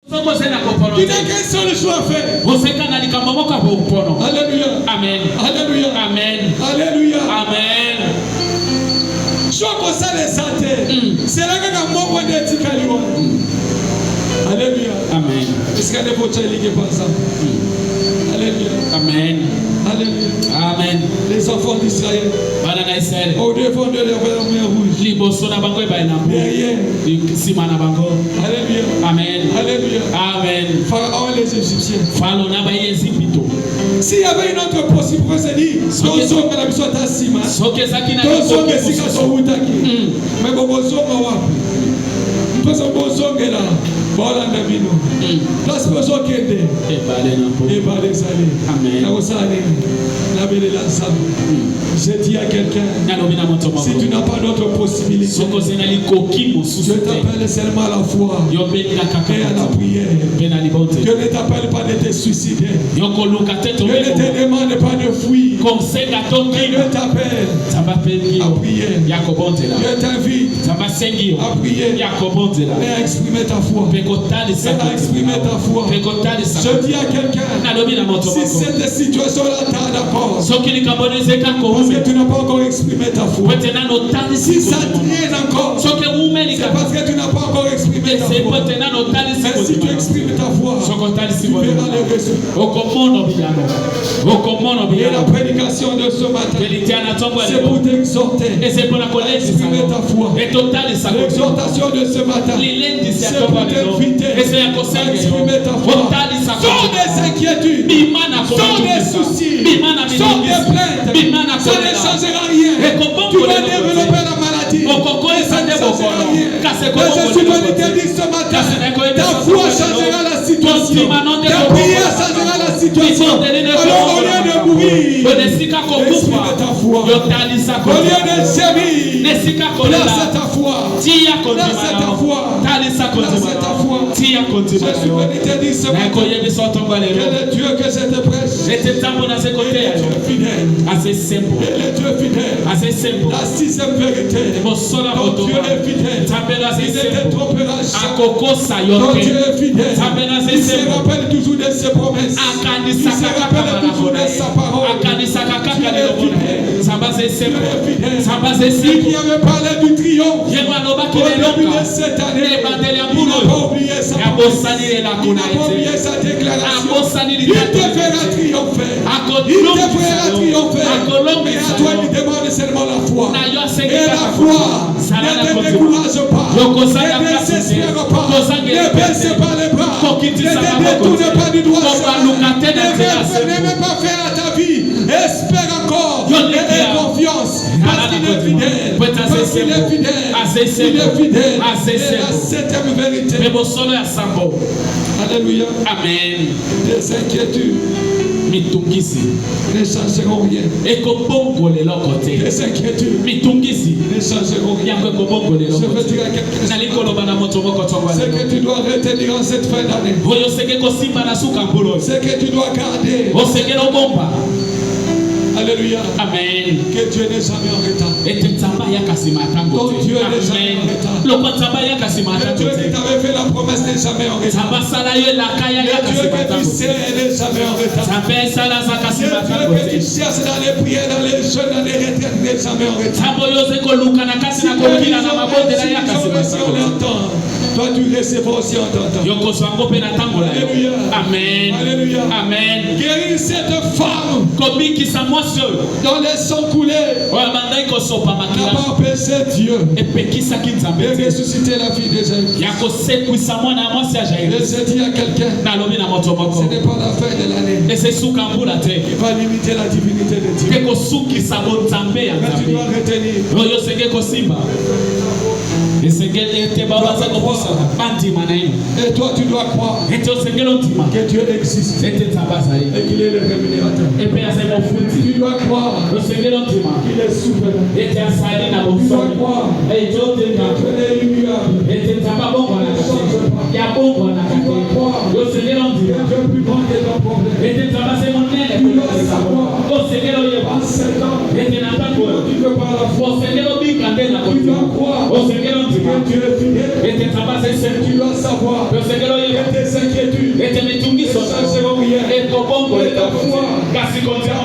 Tu n'as qu'un seul choix à faire. Alléluia. Amen. Alléluia. Amen. Alléluia. Amen. Choix comme ça les santé. C'est là que mon point d'éthique. Alléluia. Amen. Est-ce qu'il y a des voitures qui passent? Alléluia. Amen. Alléluia. Amen. Les enfants d'Israël. Au devant de leur mer rouge. Derrière. Alléluia. Amen. Alléluia. Amen. Pharaon et les Égyptiens. S'il y avait une autre possibilité, c'est dire, la mission d'Assima. Mais bon, voilà Nabino. Place besoin qu'aider. Et balé salé. Amen. La belle l'ensemble. Je dis à quelqu'un, si tu n'as pas d'autre possibilité, je t'appelle seulement à la foi et à la prière. Je ne t'appelle pas de te suicider. Je ne te demande pas de fuir. Je t'appelle à prier. Je t'invite à prier et à exprimer ta foi. Je dis à quelqu'un, si cette situation-là t'a d'accord, parce que tu n'as pas encore exprimé ta foi. Si ça traîne encore, c'est parce que tu n'as pas encore exprimé ta foi. Mais si tu exprimes ta foi, tu verras les résultats. Et la prédication de ce matin, c'est pour t'exhorter. Exprimer ta foi. L'exhortation de ce matin, c'est pour t'inviter à exprimer ta foi. Sans des inquiétudes, sans des soucis, sans des plaintes, ça ne changera rien. Tu vas développer la maladie, et ça ne changera rien. Mais je suis venu te dire ce matin, ta foi changera la situation, ta prière changera la situation. Alors au lieu de mourir, exprime ta foi. Au lieu de gémir, place ta foi. Place ta foi. Place ta foi. Je suis venu te dire ce matin que le Dieu que je te prêche est fidèle. Assez simple. Et le Dieu fidèle. Assez simple. La sixième vérité. Ton Dieu est fidèle. Il ne te trompera jamais. Ton Dieu est fidèle. Il se rappelle toujours de ses promesses. Il se rappelle toujours de sa parole. Tu es fidèle. Celui qui avait parlé du triomphe au début de cette année, il n'a pas oublié sa promesse. Il n'a pas oublié sa déclaration. Il te fera triompher. Il te fera triompher. Mais à toi, il demande seulement la foi. Et la foi ne te décourage pas. Ne désespère pas. Ne baisse pas les bras. Ne te détourne pas du droit. Ne même pas faire à ta vie. Espère encore. Et aie confiance. Parce qu'il est fidèle. Parce qu'il est fidèle. Il est fidèle. Et la septième vérité. Alléluia. Amen. Des inquiétudes ne changeront rien. Des inquiétudes ne changeront rien. Je veux dire à quelqu'un, ce que tu dois retenir en cette fin d'année, ce que tu dois garder. Alléluia. Amen. Que Dieu n'est jamais en retard. Ton Dieu n'est jamais en retard. Le Dieu qui t'avait fait la promesse n'est jamais en retard. Le Dieu que tu sais n'est jamais en retard. Le Dieu que tu cherches dans les prières, dans les jeûnes, dans les retraites n'est jamais en retard. Si on entend, toi tu recevras aussi en ton temps. Alléluia. Amen. Alléluia. Amen. Guéris cette femme dans les sangs coulés. N'a pas empêché Dieu de ressusciter la fille de Jaïr. Et je dis à quelqu'un, ce n'est pas la fin de l'année qui va limiter la divinité de Dieu. Mais tu dois retenir. Et toi tu dois croire que Dieu existe et qu'il est le rémunérateur. Tu dois croire qu'il est souverain. Tu dois croire qu'il est immuable. Tu dois croire que Dieu est plus grand que ton problème. Tu dois savoir en 7 ans tu peux par la foi. Tu dois croire que Dieu est fidèle. Tu dois savoir que tes concerne